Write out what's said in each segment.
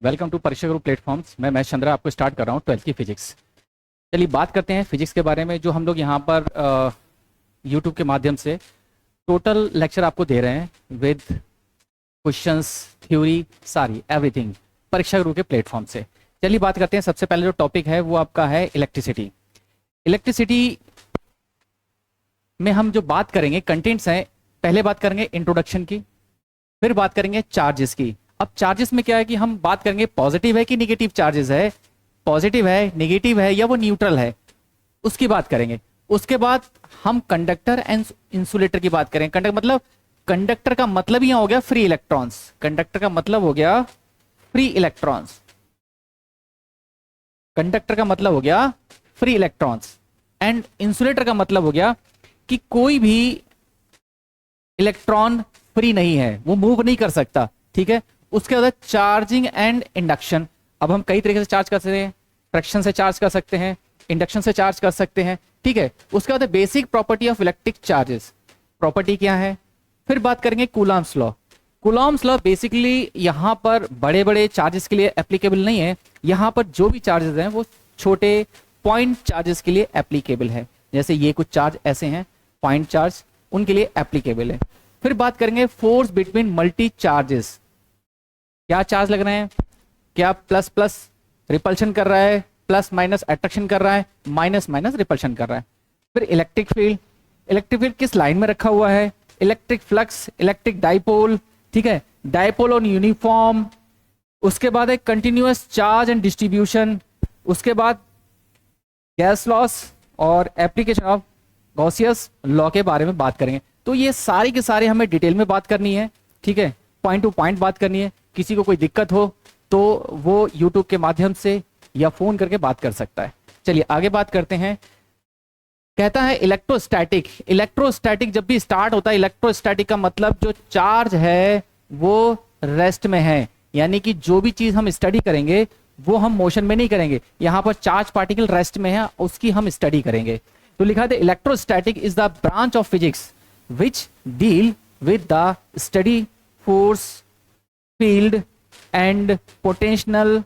Welcome to परीक्षा गुरु platforms. मैं महेश चंद्रा आपको स्टार्ट कर रहा हूँ 12th की फिजिक्स। चलिए बात करते हैं फिजिक्स के बारे में, जो हम लोग यहाँ पर यूट्यूब के माध्यम से टोटल लेक्चर आपको दे रहे हैं विद क्वेश्चंस, थ्योरी, सारी एवरीथिंग परीक्षा गुरु के प्लेटफॉर्म से। चलिए बात करते हैं। सबसे पहले जो टॉपिक है वो आपका है इलेक्ट्रिसिटी। इलेक्ट्रिसिटी में हम जो बात करेंगे कंटेंट्स हैं, पहले बात करेंगे इंट्रोडक्शन की, फिर बात करेंगे चार्जेस की। अब चार्जेस में क्या है कि हम बात करेंगे पॉजिटिव है कि निगेटिव चार्जेस है, पॉजिटिव है, नेगेटिव है या वो न्यूट्रल है, उसकी बात करेंगे। उसके बाद हम कंडक्टर एंड इंसुलेटर की बात करेंगे। कंडक्टर का मतलब यहां हो गया फ्री इलेक्ट्रॉन्स। कंडक्टर का मतलब हो गया फ्री इलेक्ट्रॉन्स। कंडक्टर का मतलब हो गया फ्री इलेक्ट्रॉन्स एंड इंसुलेटर का मतलब हो गया कि कोई भी इलेक्ट्रॉन फ्री नहीं है, वो मूव नहीं कर सकता। ठीक है। उसके बाद चार्जिंग एंड इंडक्शन। अब हम कई तरीके से चार्ज कर सकते हैं, फ्रैक्शन से चार्ज कर सकते हैं, इंडक्शन से चार्ज कर सकते हैं। ठीक है। उसके बाद basic property of electric charges, property क्या है। फिर बात करेंगे Coulomb's law. Coulomb's law basically यहां पर बड़े बड़े चार्जेस के लिए एप्लीकेबल नहीं है, यहां पर जो भी चार्जेस हैं वो छोटे पॉइंट चार्जेस के लिए एप्लीकेबल है। जैसे ये कुछ चार्ज ऐसे हैं पॉइंट चार्ज, उनके लिए एप्लीकेबल है। फिर बात करेंगे फोर्स बिटवीन मल्टी चार्जेस। क्या चार्ज लग रहे हैं, क्या प्लस प्लस रिपल्शन कर रहा है, प्लस माइनस अट्रैक्शन कर रहा है, माइनस माइनस रिपल्शन कर रहा है। फिर इलेक्ट्रिक फील्ड, इलेक्ट्रिक फील्ड किस लाइन में रखा हुआ है, इलेक्ट्रिक फ्लक्स, इलेक्ट्रिक डाइपोल। ठीक है, डाइपोल ऑन यूनिफॉर्म। उसके बाद है कंटिन्यूअस चार्ज एंड डिस्ट्रीब्यूशन। उसके बाद गैस लॉस और एप्लीकेशन ऑफ गॉसियस लॉ के बारे में बात करेंगे। तो ये सारी के सारे हमें डिटेल में बात करनी है। ठीक है, पॉइंट टू पॉइंट बात करनी है। किसी को कोई दिक्कत हो तो वो यूट्यूब के माध्यम से या फोन करके बात कर सकता है। चलिए आगे बात करते हैं। कहता है इलेक्ट्रोस्टैटिक। इलेक्ट्रोस्टैटिक जब भी स्टार्ट होता है, इलेक्ट्रोस्टैटिक का मतलब जो चार्ज है वो रेस्ट में है, यानी कि जो भी चीज हम स्टडी करेंगे वो हम मोशन में नहीं करेंगे, यहां पर चार्ज पार्टिकल रेस्ट में है, उसकी हम स्टडी करेंगे। तो लिखा है electrostatic is the branch of physics which deal with the study force, field and potential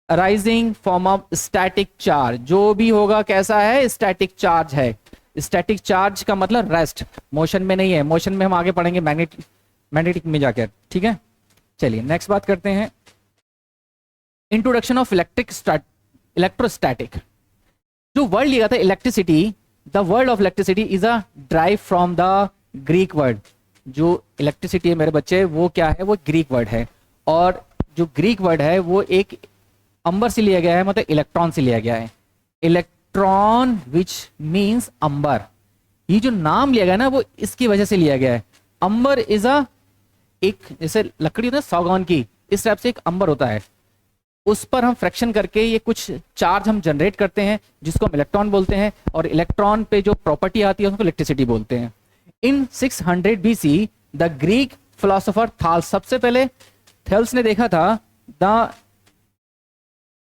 arising from of static charge. जो भी होगा कैसा है, स्टैटिक चार्ज है। स्टैटिक चार्ज का मतलब रेस्ट, मोशन में नहीं है। मोशन में हम आगे पढ़ेंगे मैग्नेटिक में जाकर। ठीक है, चलिए नेक्स्ट बात करते हैं। Introduction of electrostatic. जो वर्ड लिया था electricity, the word of electricity is a drive from the Greek word. जो इलेक्ट्रिसिटी है मेरे बच्चे, वो क्या है, वो ग्रीक वर्ड है। और जो ग्रीक वर्ड है वो एक अंबर से लिया गया है, मतलब इलेक्ट्रॉन से लिया गया है। इलेक्ट्रॉन विच मीन्स अंबर। ये जो नाम लिया गया ना वो इसकी वजह से लिया गया है। अंबर इज अ, एक जैसे लकड़ी होती है सागौन की, इस टाइप से एक अंबर होता है, उस पर हम फ्रैक्शन करके ये कुछ चार्ज हम जनरेट करते हैं जिसको हम इलेक्ट्रॉन बोलते हैं। और इलेक्ट्रॉन पे जो प्रॉपर्टी आती है उसको इलेक्ट्रिसिटी बोलते हैं। In 600 BC the Greek philosopher Thales, सबसे पहले थेल्स ने देखा था, the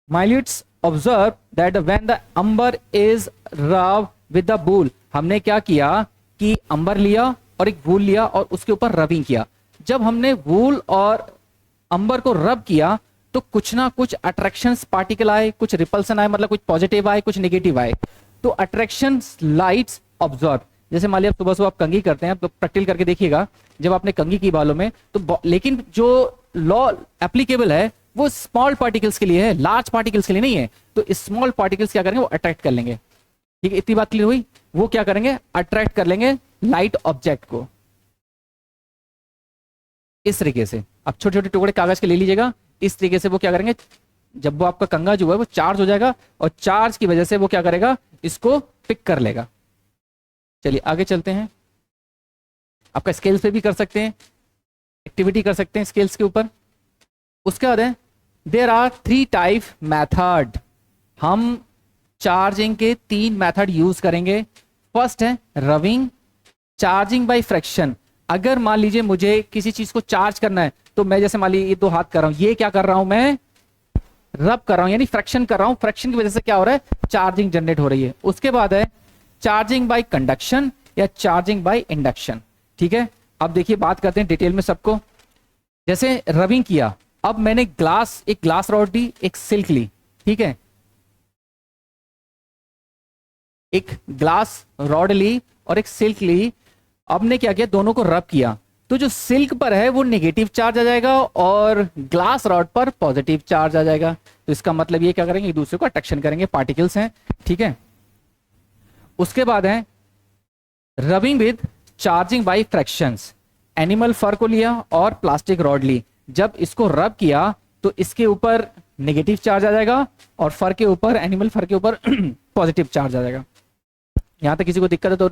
Miletus observe that when the amber is rub with the wool. हमने क्या किया कि अंबर लिया और एक वूल लिया और उसके ऊपर रबिंग किया। जब हमने वूल और अंबर को रब किया तो कुछ ना कुछ अट्रैक्शन पार्टिकल आए, कुछ रिपल्सन आए, मतलब कुछ पॉजिटिव आए, कुछ नेगेटिव आए। तो अट्रैक्शन लाइट्स ऑब्जर्व। जैसे मान लिया सुबह सुबह आप कंघी करते हैं, तो प्रैक्टिकल करके देखिएगा जब आपने कंघी की बालों में, तो लेकिन जो लॉ एप्लीकेबल है वो स्मॉल पार्टिकल्स के लिए है, लार्ज पार्टिकल्स के लिए नहीं है। तो स्मॉल पार्टिकल्स क्या करेंगे, वो अट्रैक्ट कर लेंगे। ठीक है, इतनी बात क्लियर हुई। वो क्या करेंगे, अट्रैक्ट कर लेंगे लाइट ऑब्जेक्ट को इस तरीके से। अब छोटे छोटे टुकड़े कागज के ले लीजिएगा, इस तरीके से वो क्या करेंगे, जब वो आपका कंघा जो है वो चार्ज हो जाएगा और चार्ज की वजह से वो क्या करेगा, इसको पिक कर लेगा। चलिए आगे चलते हैं। आपका स्केल्स पे भी कर सकते हैं, एक्टिविटी कर सकते हैं स्केल्स के ऊपर। उसके बाद है देयर आर 3 टाइप मैथड। हम चार्जिंग के 3 मैथड यूज करेंगे। फर्स्ट है रबिंग, चार्जिंग बाय फ्रैक्शन। अगर मान लीजिए मुझे किसी चीज को चार्ज करना है, तो मैं जैसे मान लीजिए ये 2 हाथ कर रहा हूं, ये क्या कर रहा हूं, मैं रब कर रहा हूं, यानी फ्रैक्शन कर रहा हूं। फ्रैक्शन की वजह से क्या हो रहा है, चार्जिंग जनरेट हो रही है। उसके बाद है चार्जिंग बाय कंडक्शन या चार्जिंग बाय इंडक्शन। ठीक है, अब देखिए बात करते हैं डिटेल में सबको। जैसे रबिंग किया, अब मैंने एक ग्लास रॉड ली, एक सिल्क ली, ठीक है, एक ग्लास रॉड ली और एक सिल्क ली। अब ने क्या किया, दोनों को रब किया, तो जो सिल्क पर है वो नेगेटिव चार्ज आ जाएगा और ग्लास रॉड पर पॉजिटिव चार्ज आ जाएगा। तो इसका मतलब ये क्या करेंगे, एक दूसरे को अट्रैक्शन करेंगे, पार्टिकल्स हैं, ठीक है। उसके बाद है rubbing with charging by frictions. Animal fur को लिया और प्लास्टिक रॉड ली, जब इसको रब किया तो इसके ऊपर नेगेटिव चार्ज आ जाएगा और फर के ऊपर, एनिमल फर के ऊपर पॉजिटिव चार्ज आ जाएगा। यहां तक किसी को दिक्कत है तो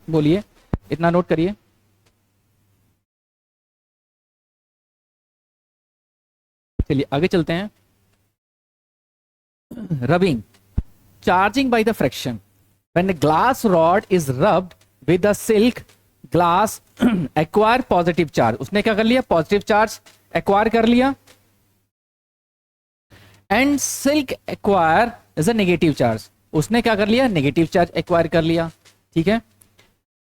बोलिए, इतना नोट करिए। चलिए आगे चलते हैं। Rubbing, charging by the friction. When the glass rod is rubbed with the silk, glass acquire positive charge. उसने क्या कर लिया, पॉजिटिव चार्ज एक्वायर कर लिया, and silk acquire is a negative charge. उसने क्या कर लिया, नेगेटिव चार्ज एक्वायर कर लिया, ठीक है।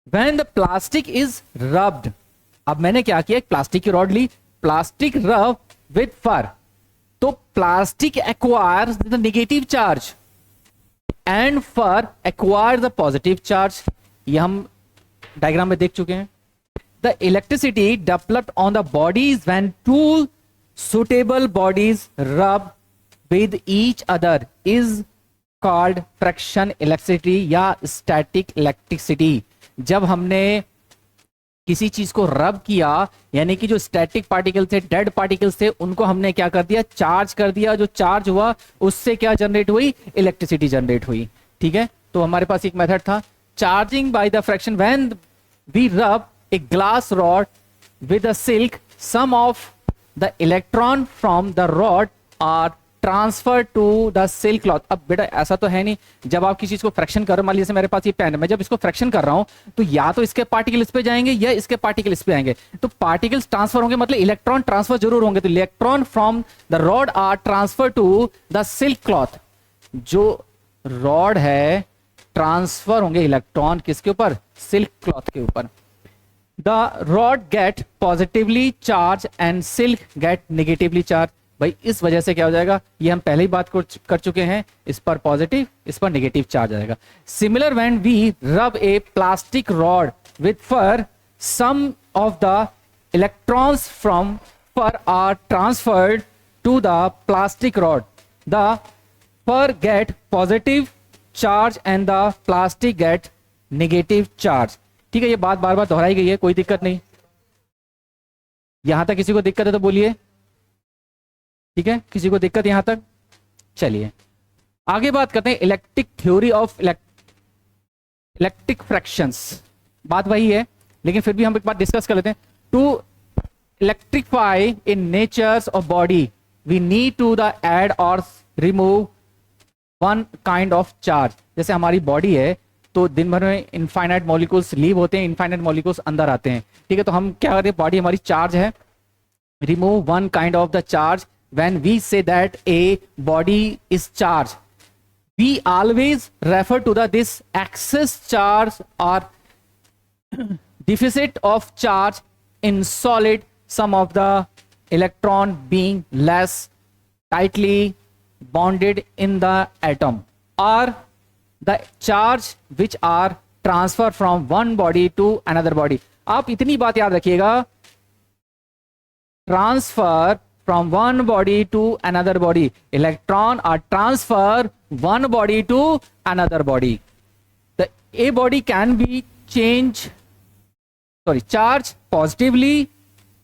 When the plastic is rubbed, अब मैंने क्या किया, एक प्लास्टिक की रॉड ली, प्लास्टिक रब विद फर, तो plastic acquires the negative charge and fur acquire the positive charge. ये हम डायग्राम में देख चुके हैं। The electricity developed on the bodies when two suitable bodies rub with each other is called friction electricity या static electricity. जब हमने किसी चीज को रब किया, यानी कि जो स्टैटिक पार्टिकल थे, डेड पार्टिकल्स थे, उनको हमने क्या कर दिया, चार्ज कर दिया। जो चार्ज हुआ उससे क्या जनरेट हुई, इलेक्ट्रिसिटी जनरेट हुई, ठीक है। तो हमारे पास एक मेथड था, charging by the friction. When we rub a glass rod with a silk, some of the electron from the rod are transfer to the silk cloth. अब बेटा ऐसा तो है नहीं, जब आप किसी चीज को फ्रैक्शन कर रहे हो, मान लीजिए मेरे पास ये पेन है, मैं जब इसको फ्रैक्शन कर रहा हूं तो या तो इसके पार्टिकल इस पे जाएंगे या इसके पार्टिकल इस पे आएंगे। तो पार्टिकल्स ट्रांसफर होंगे, मतलब इलेक्ट्रॉन ट्रांसफर जरूर होंगे। तो electron from the rod are transfer to the silk cloth. जो रॉड है, ट्रांसफर होंगे इलेक्ट्रॉन किसके ऊपर, सिल्क क्लॉथ के ऊपर। The rod get positively charge and silk get negatively charge. भाई इस वजह से क्या हो जाएगा, ये हम पहले ही बात कर चुके हैं, इस पर पॉजिटिव, इस पर नेगेटिव चार्ज आएगा। Similar when we rub a plastic rod with fur, some of the electrons from fur are transferred to the plastic rod. The fur get positive charge and the plastic get negative charge. ठीक है, ये बात बार बार दोहराई गई है, कोई दिक्कत नहीं। यहां तक किसी को दिक्कत है तो बोलिए, ठीक है, किसी को दिक्कत यहां तक। चलिए आगे बात करते हैं electric theory of electric fractions. बात वही है लेकिन फिर भी हम एक बात डिस्कस कर लेते हैं। To electrify in natures of body we need to the add और remove one kind of charge. जैसे हमारी बॉडी है तो दिन भर में इनफाइनाइट मॉलिक्यूल्स लीव होते हैं, इनफाइनाइट मॉलिक्यूल्स अंदर आते हैं, ठीक है। तो हम क्या करते हैं, बॉडी हमारी चार्ज है, remove one kind of the charge. When we say that a body is charged, we always refer to this excess charge or deficit of charge in solid, some of the electron being less tightly bonded in the atom, or the charge which are transferred from one body to another body. आप इतनी बात याद रखिएगा, transfer from one body to another body, electron are transfer one body to another body. The a body can be charged positively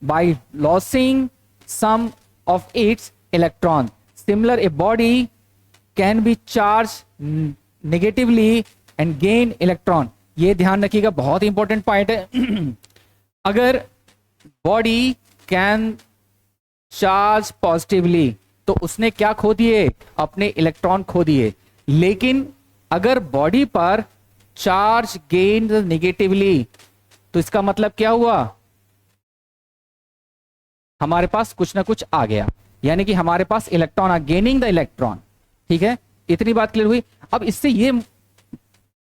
by losing some of its electron. Similar, a body can be charged negatively and gain electron. ये ध्यान रखिएगा, बहुत important point है। अगर body can charge positively तो उसने क्या खो दिए, अपने इलेक्ट्रॉन खो दिए। लेकिन अगर बॉडी पर चार्ज गेन नेगेटिवली तो इसका मतलब क्या हुआ, हमारे पास कुछ ना कुछ आ गया, यानी कि हमारे पास इलेक्ट्रॉन आ गेनिंग द इलेक्ट्रॉन। ठीक है, इतनी बात क्लियर हुई। अब इससे ये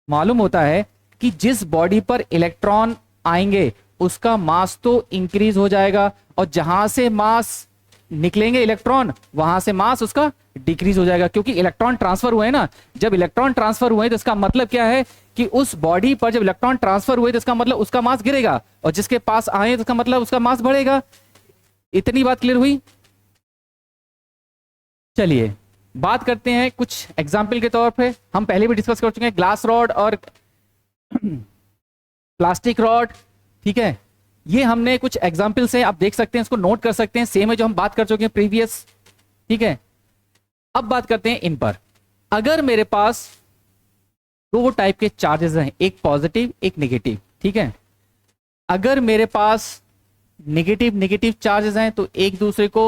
मालूम होता है कि जिस बॉडी पर इलेक्ट्रॉन आएंगे उसका मास तो इंक्रीज हो जाएगा, और जहां से मास निकलेंगे इलेक्ट्रॉन, वहां से मास उसका डिक्रीज हो जाएगा, क्योंकि इलेक्ट्रॉन ट्रांसफर हुए ना। जब इलेक्ट्रॉन ट्रांसफर हुए तो इसका मतलब क्या है कि उस बॉडी पर जब इलेक्ट्रॉन ट्रांसफर हुए तो इसका मतलब उसका मास गिरेगा, और जिसके पास आए तो इसका मतलब उसका मास बढ़ेगा। इतनी बात क्लियर हुई। चलिए बात करते हैं कुछ एग्जाम्पल के तौर पे। हम पहले भी डिस्कस कर चुके हैं ग्लास रॉड और प्लास्टिक रॉड, ठीक है। ये हमने कुछ एग्जाम्पल से आप देख सकते हैं, इसको नोट कर सकते हैं, सेम है जो हम बात कर चुके हैं प्रीवियस, ठीक है। अब बात करते हैं इन पर। अगर मेरे पास दो टाइप के चार्जेस हैं, एक पॉजिटिव एक नेगेटिव, ठीक है। अगर मेरे पास नेगेटिव नेगेटिव चार्जेस हैं तो एक दूसरे को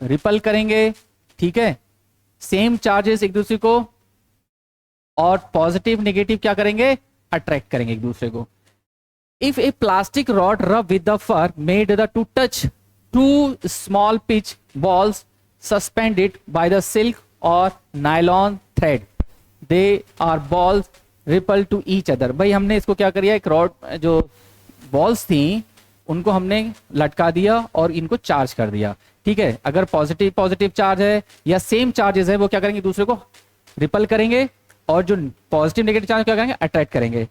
रिपल करेंगे, ठीक है। सेम चार्जेस एक दूसरे को, और पॉजिटिव नेगेटिव क्या करेंगे, अट्रैक्ट करेंगे एक दूसरे को। If a plastic rod rub with the fur made the to touch two small pith balls suspended by the silk or nylon thread, they are balls repel to each other। भाई हमने इसको क्या करिए, एक रॉड जो balls थी उनको हमने लटका दिया और इनको चार्ज कर दिया, ठीक है। अगर पॉजिटिव पॉजिटिव चार्ज है या सेम चार्जेस है वो क्या करेंगे, दूसरे को रिपल करेंगे, और जो पॉजिटिव नेगेटिव चार्ज क्या करेंगे, अट्रैक्ट करेंगे।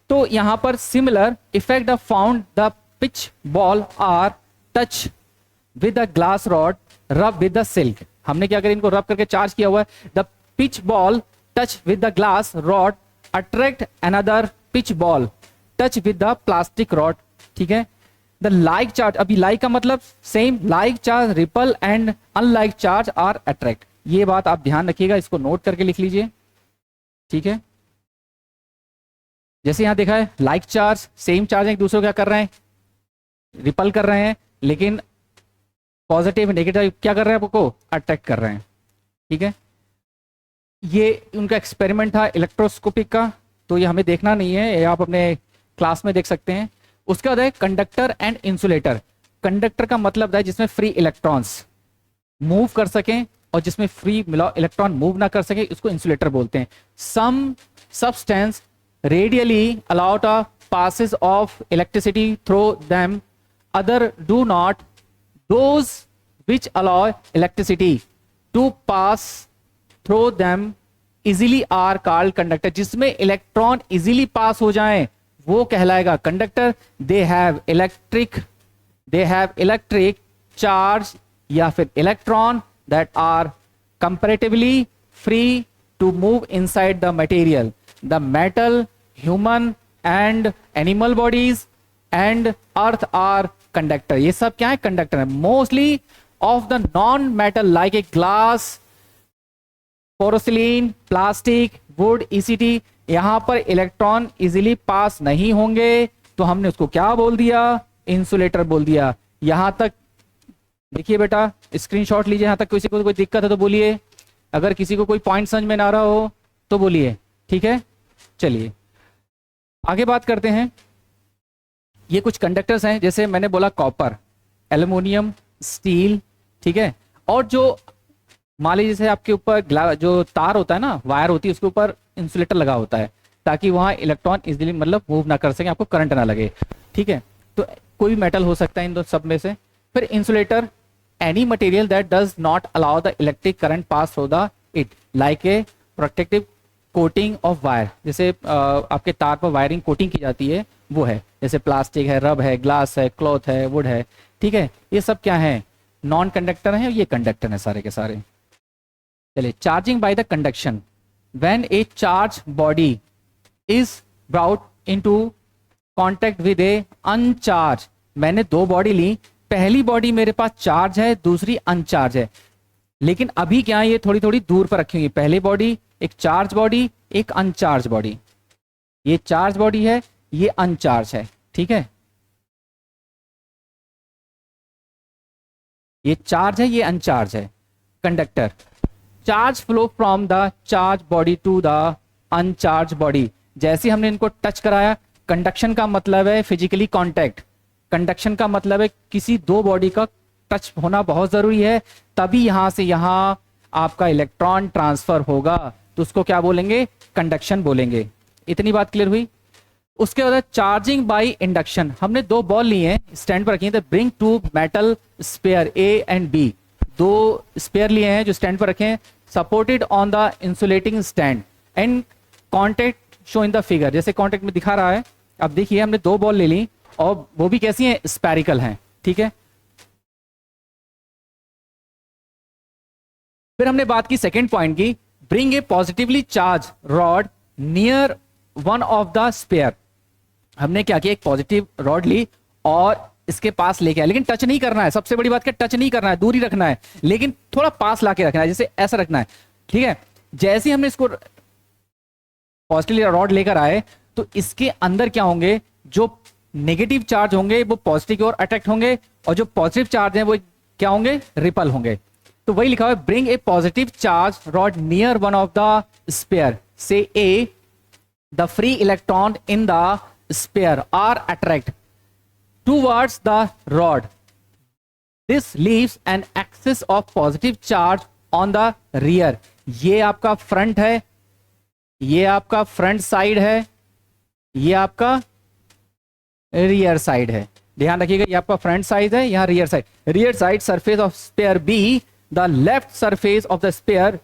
तो यहां पर similar effect the found the pith ball are touch with the glass rod rub with the silk. हमने क्या करें, इनको रब करके चार्ज किया हुआ है। The pith ball touch with the glass rod attract another pith ball touch with the plastic rod, ठीक है। द लाइक चार्ज, अभी लाइक का मतलब same, like charge repel and unlike charge are attract. ये बात आप ध्यान रखिएगा, इसको नोट करके लिख लीजिए, ठीक है। जैसे यहां देखा है लाइक चार्ज, सेम चार्ज एक दूसरे को क्या कर रहे हैं, रिपल कर रहे हैं, लेकिन पॉजिटिव नेगेटिव क्या कर रहे हैं, आपको अट्रैक्ट कर रहे हैं, ठीक है। ये उनका एक्सपेरिमेंट था इलेक्ट्रोस्कोपिक का, तो ये हमें देखना नहीं है, ये आप अपने क्लास में देख सकते हैं। उसके बाद है कंडक्टर एंड इंसुलेटर। कंडक्टर का मतलब है जिसमें फ्री इलेक्ट्रॉन्स मूव कर सकें, और जिसमें फ्री इलेक्ट्रॉन मूव ना कर सके उसको इंसुलेटर बोलते हैं। Some substance readily allowed a passes of electricity through them, other do not। those which allow electricity to pass through them easily are called conductor। जिसमें इलेक्ट्रॉन इजीली पास हो जाएं वो कहलाएगा conductor. they have electric charge या फिर electron that are comparatively free to move inside the material। the metal, human and animal bodies and earth are conductor। ये सब क्या है, कंडक्टर है। Mostly of the non metal like a glass, porcelain, plastic, wood, ECT, यहां पर electron easily pass नहीं होंगे, तो हमने उसको क्या बोल दिया, इंसुलेटर बोल दिया। यहां तक देखिए बेटा, स्क्रीनशॉट लीजिए। यहां तक किसी को कोई दिक्कत है तो बोलिए, अगर किसी को कोई पॉइंट समझ में ना आ रहा हो तो बोलिए, ठीक है। चलिए आगे बात करते हैं। ये कुछ कंडक्टर्स हैं, जैसे मैंने बोला कॉपर, एल्युमिनियम, स्टील, ठीक है। और जो मान लीजिए जैसे आपके ऊपर जो तार होता है ना, वायर होती है, उसके ऊपर इंसुलेटर लगा होता है ताकि वहां इलेक्ट्रॉन इजीली मतलब मूव ना कर सके, आपको करंट ना लगे, ठीक है। तो कोई भी मेटल हो सकता है इन दो सब में से। फिर insulator, any material that does not allow the electric current pass through the it, like a protective coating of wire. जैसे आपके तार पर वायरिंग कोटिंग की जाती है वो है, जैसे प्लास्टिक है, रब है, ग्लास है, क्लॉथ है, वुड है, ठीक है। ये सब क्या है, नॉन कंडक्टर है, ये कंडक्टर है सारे के सारे। चलिए charging by the conduction. When A charge body is brought into contact with ए अनचार्ज। मैंने दो बॉडी ली, पहली बॉडी मेरे पास चार्ज है, दूसरी अनचार्ज है, लेकिन अभी क्या है, ये थोड़ी थोड़ी दूर पर रखी हुई। पहली बॉडी एक चार्ज बॉडी, एक अनचार्ज बॉडी। ये चार्ज बॉडी है, ये अनचार्ज है, ठीक है। ये चार्ज है, ये अनचार्ज है। Conductor, charge flow from the charge body to the uncharge body. जैसे हमने इनको टच कराया, कंडक्शन का मतलब है फिजिकली कांटेक्ट। कंडक्शन का मतलब है किसी दो बॉडी का टच होना बहुत जरूरी है, तभी यहां से यहां आपका इलेक्ट्रॉन ट्रांसफर होगा, तो उसको क्या बोलेंगे, कंडक्शन बोलेंगे। इतनी बात क्लियर हुई। उसके बाद चार्जिंग बाय इंडक्शन, हमने दो बॉल लिए हैं स्टैंड पर रखी हैं, bring two metal sphere A and B, दो स्पेयर लिए हैं जो स्टैंड पर रखे हैं, supported on the insulating stand and contact show in the figure, जैसे कॉन्टेक्ट में दिखा रहा है। अब देखिए हमने दो बॉल ले ली और वो भी कैसी हैं, स्पेरिकल हैं, ठीक है। फिर हमने बात की सेकेंड पॉइंट की, bring a positively charge rod near one of the sphere, हमने क्या किया, एक पॉजिटिव रॉड ली और इसके पास लेके आए, लेकिन टच नहीं करना है, सबसे बड़ी बात क्या, टच नहीं करना है, दूरी रखना है, लेकिन थोड़ा पास लाके रखना है, जैसे ऐसा रखना है, ठीक है। जैसे ही हमने इसको पॉजिटिव रॉड लेकर आए तो इसके अंदर क्या होंगे, जो नेगेटिव चार्ज होंगे वो पॉजिटिव की ओर अट्रैक्ट होंगे और जो पॉजिटिव चार्ज हैं वो क्या होंगे, रिपल होंगे। तो वही लिखा हुआ है, bring a positive charge rod near one of the sphere से A, the free electron in the sphere are attract towards the rod. This leaves an axis of positive charge on the rear. ये आपका front है, ये आपका front side है, ये आपका rear side है। ध्यान रखिएगा, ये आपका फ्रंट साइड है, यहां rear side. Rear side surface of sphere B, the left surface of the sphere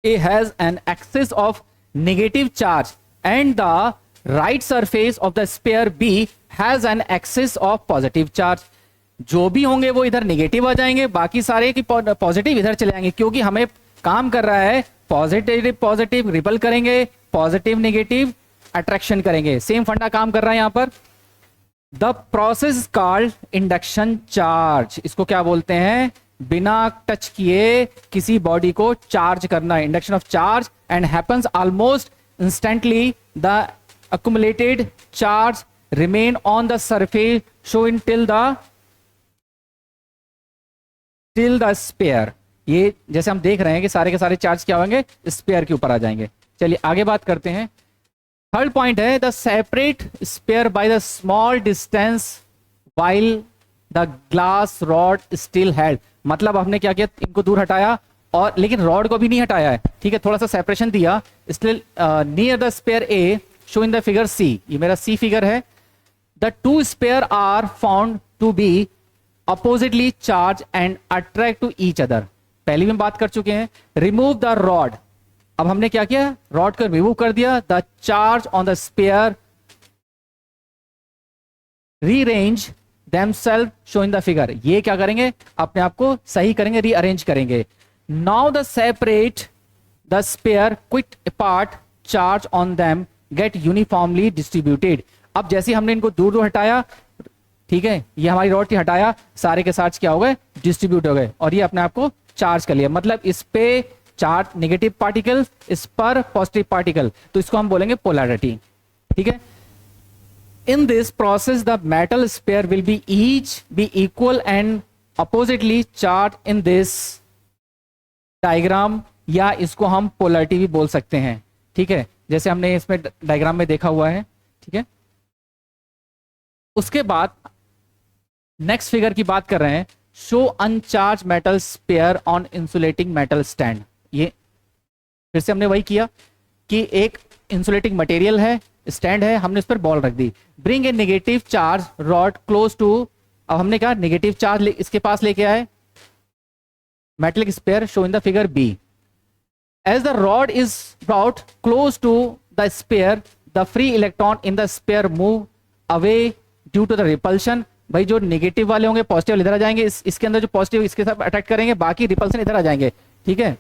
A has an excess of negative charge and the right surface of the sphere B has an excess of positive charge. जो भी होंगे वो इधर negative आ जाएंगे, बाकी सारे की positive इधर चले जाएंगे, क्योंकि हमें काम कर रहा है पॉजिटिव पॉजिटिव रिपल करेंगे, पॉजिटिव नेगेटिव अट्रैक्शन करेंगे, सेम फंडा काम कर रहा है यहां पर। The process called induction charge, इसको क्या बोलते हैं, बिना टच किए किसी बॉडी को चार्ज करना, induction of charge, and happens almost instantly. The accumulated charge remain on the surface showing till the sphere। ये जैसे हम देख रहे हैं कि सारे के सारे चार्ज क्या होंगे, स्पेयर के ऊपर आ जाएंगे। चलिए आगे बात करते हैं। थर्ड पॉइंट है, the separate sphere by the small distance while the glass rod still held, मतलब हमने क्या किया, इनको दूर हटाया और लेकिन रॉड को भी नहीं हटाया है, ठीक है, थोड़ा सा सेपरेशन दिया। Still near the sphere A show in the figure C, ये मेरा सी फिगर है। The two sphere are found to be oppositely charge and attract to each other, पहले भी हम बात कर चुके हैं। रिमूव द रॉड, अब हमने क्या किया, रॉड को रिमूव कर दिया। The charge on the sphere rearrange themselves show in the figure, ये क्या करेंगे, अपने आप को सही करेंगे, रीअरेंज करेंगे। Now the separate the sphere quite apart, charge on them get uniformly distributed. अब जैसे हमने इनको दूर दूर हटाया, ठीक है, ये हमारी रॉड की हटाया, सारे के चार्ज क्या हो गए, डिस्ट्रीब्यूट हो गए और ये अपने आप को चार्ज कर लिया। मतलब इस पे चार्ज नेगेटिव पार्टिकल, इस पर पॉजिटिव पार्टिकल, तो इसको हम बोलेंगे पोलैरिटी, ठीक है। In this process, the metal sphere will be each be equal and oppositely charged in this diagram, या इसको हम polarity भी बोल सकते हैं, ठीक है, जैसे हमने इसमें डायग्राम में देखा हुआ है, ठीक है। उसके बाद नेक्स्ट फिगर की बात कर रहे हैं, show uncharge metal sphere on insulating metal stand. ये फिर से हमने वही किया कि एक इंसुलेटिंग मटेरियल है, स्टैंड है, हमने उस पर बॉल रख दी। Bring a negative charge rod close to, अब हमने कहा नेगेटिव चार्ज इसके पास लेके आए, metallic sphere show in the figure B. As the rod is brought close to the sphere, the free electron in the sphere move away due to the repulsion. भाई जो negative वाले होंगे positive इधर आ जाएंगे, इसके अंदर जो पॉजिटिव इसके साथ अटैक करेंगे, बाकी रिपल्शन इधर आ जाएंगे, ठीक है,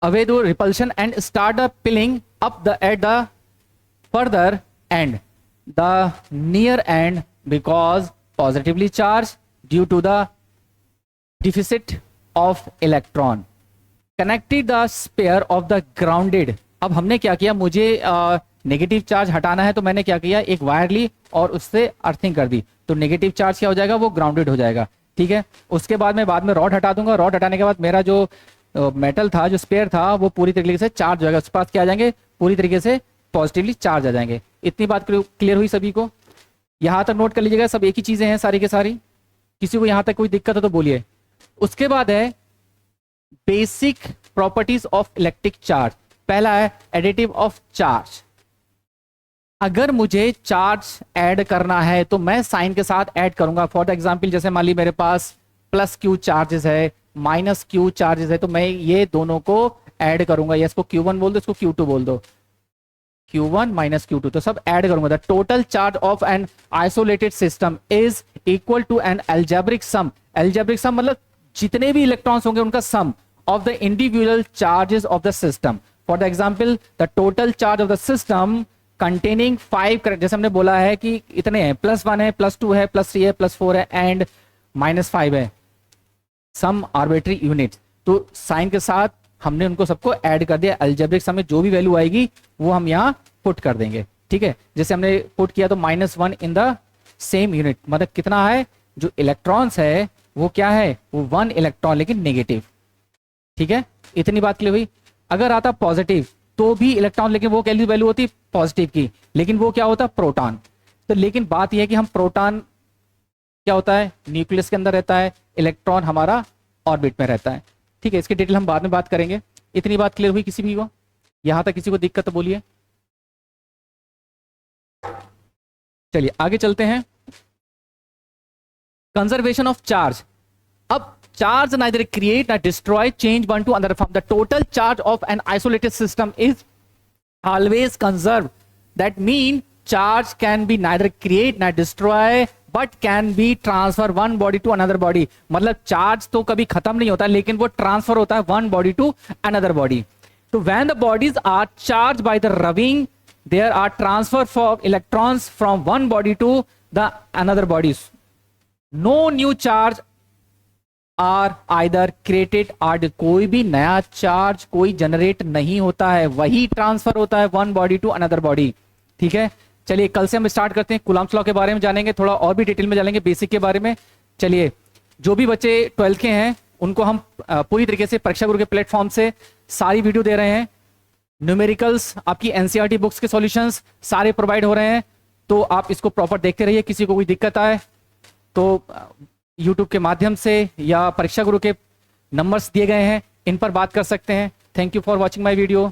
away due repulsion and start the piling up the at the further end, the near end because positively charged due to the deficit of electron connected the sphere of the grounded। अब हमने क्या किया, मुझे negative charge हटाना है तो मैंने क्या किया, एक वायर ली और उससे अर्थिंग कर दी, तो नेगेटिव चार्ज क्या हो जाएगा, वो ग्राउंडेड हो जाएगा, ठीक है। उसके बाद मैं बाद में रॉड हटा दूंगा, रॉड हटाने के बाद मेरा जो मेटल था, जो स्पेयर था, वो पूरी तरीके से चार्ज हो जाएगा, उसके पास क्या आ जाएंगे, पूरी तरीके से पॉजिटिवली चार्ज आ जाएंगे। इतनी बात क्लियर हुई सभी को, यहां तक नोट कर लीजिएगा, सब एक ही चीजें हैं सारी के सारी, किसी को यहां तक कोई दिक्कत है तो बोलिए। उसके बाद है basic properties of electric charge. पहला है एडिटिव ऑफ चार्ज। अगर मुझे चार्ज ऐड करना है तो मैं साइन के साथ ऐड करूंगा। फॉर एग्जाम्पल जैसे मान ली मेरे पास प्लस क्यू चार्जेस है, माइनस क्यू चार्जेस है, तो मैं ये दोनों को ऐड करूंगा। या इसको Q1 बोल दो, इसको Q2 बोल दो, Q1 माइनस Q2, तो सब ऐड करूंगा। The total charge of an isolated system is equal to an algebraic sum. Algebraic sum मतलब जितने भी इलेक्ट्रॉन्स होंगे उनका sum of the individual charges of the system. For the example the total charge of the system containing 5, जैसे हमने बोला है कि इतने हैं, +1 है, +2 है, +3 है, +4 है एंड -5 है, सम आर्बिट्री यूनिट। तो साइन के साथ हमने उनको सबको ऐड कर दिया। अलजेब्रिक सम में जो भी वैल्यू आएगी वो हम यहाँ पुट कर देंगे, ठीक है। जैसे हमने पुट किया तो -1 इन द सेम यूनिट, मतलब कितना है, जो इलेक्ट्रॉन्स है वो क्या है, वो 1 इलेक्ट्रॉन लेकिन नेगेटिव, ठीक है। इतनी बात क्लियर हुई। अगर आता पॉजिटिव तो भी इलेक्ट्रॉन, लेकिन वो कैसी वैल्यू होती पॉजिटिव की, लेकिन वो क्या होता प्रोटॉन। तो लेकिन बात यह है कि हम प्रोटॉन क्या होता है, न्यूक्लियस के अंदर रहता है, इलेक्ट्रॉन हमारा ऑर्बिट में रहता है, ठीक है। इसकी डिटेल हम बाद में बात करेंगे। इतनी बात क्लियर हुई किसी भी को? यहां तक किसी को दिक्कत तो बोलिए। चलिए आगे चलते हैं। Conservation of charge. अब charge neither create nor destroy, change one to another form. The total charge of an isolated system is always conserved. That means charge can be neither create nor destroy but can be transfer one body to another body. मतलब charge तो कभी खत्म नहीं होता लेकिन वो transfer होता है one body to another body. तो when the bodies are charged by the rubbing, there are transfer of electrons from one body to the another bodies. No new charge are either created are, कोई भी नया charge कोई generate नहीं होता है, वही transfer होता है one body to another body, ठीक है। चलिए कल से हम स्टार्ट करते हैं, कूलम्ब्स लॉ के बारे में जानेंगे, थोड़ा और भी डिटेल में जानेंगे बेसिक के बारे में। चलिए जो भी बच्चे 12th के हैं उनको हम पूरी तरीके से परीक्षा गुरु के प्लेटफॉर्म से सारी वीडियो दे रहे हैं। न्यूमेरिकल्स, आपकी एनसीईआरटी बुक्स के सॉल्यूशंस सारे प्रोवाइड हो रहे हैं, तो आप इसको प्रॉपर देखते रहिए। किसी को कोई दिक्कत आए तो यूट्यूब के माध्यम से या परीक्षा गुरु के नंबर्स दिए गए हैं, इन पर बात कर सकते हैं। Thank you for watching my video.